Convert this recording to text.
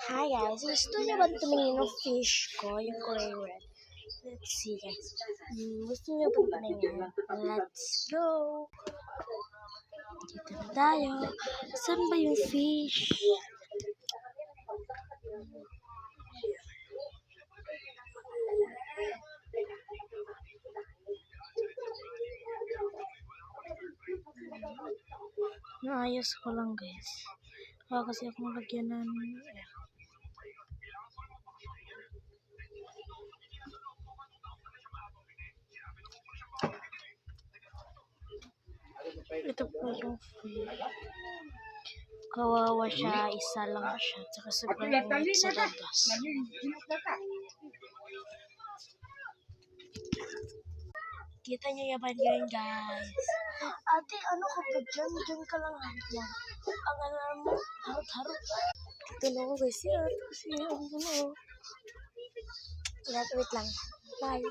Hi guys, gusto niyo ba tumingin ng fish ko, yung kulay red? Let's see guys. Gusto niyo ba tumingin? Let's go! Dito na tayo. Saan ba yung fish? Naayos ko lang guys. Kasi akong lagyan ng ito po yung fish. Kawawa siya, isa lang siya. Tsaka sobrang init sa labas. Kita niyo yaman yun guys. Ate, ano ka ba dyan? Dyan ka lang yan. Ang alam mo, harot-harot. Ito na ako guys. Kasi ang ano. Wait lang. Bye.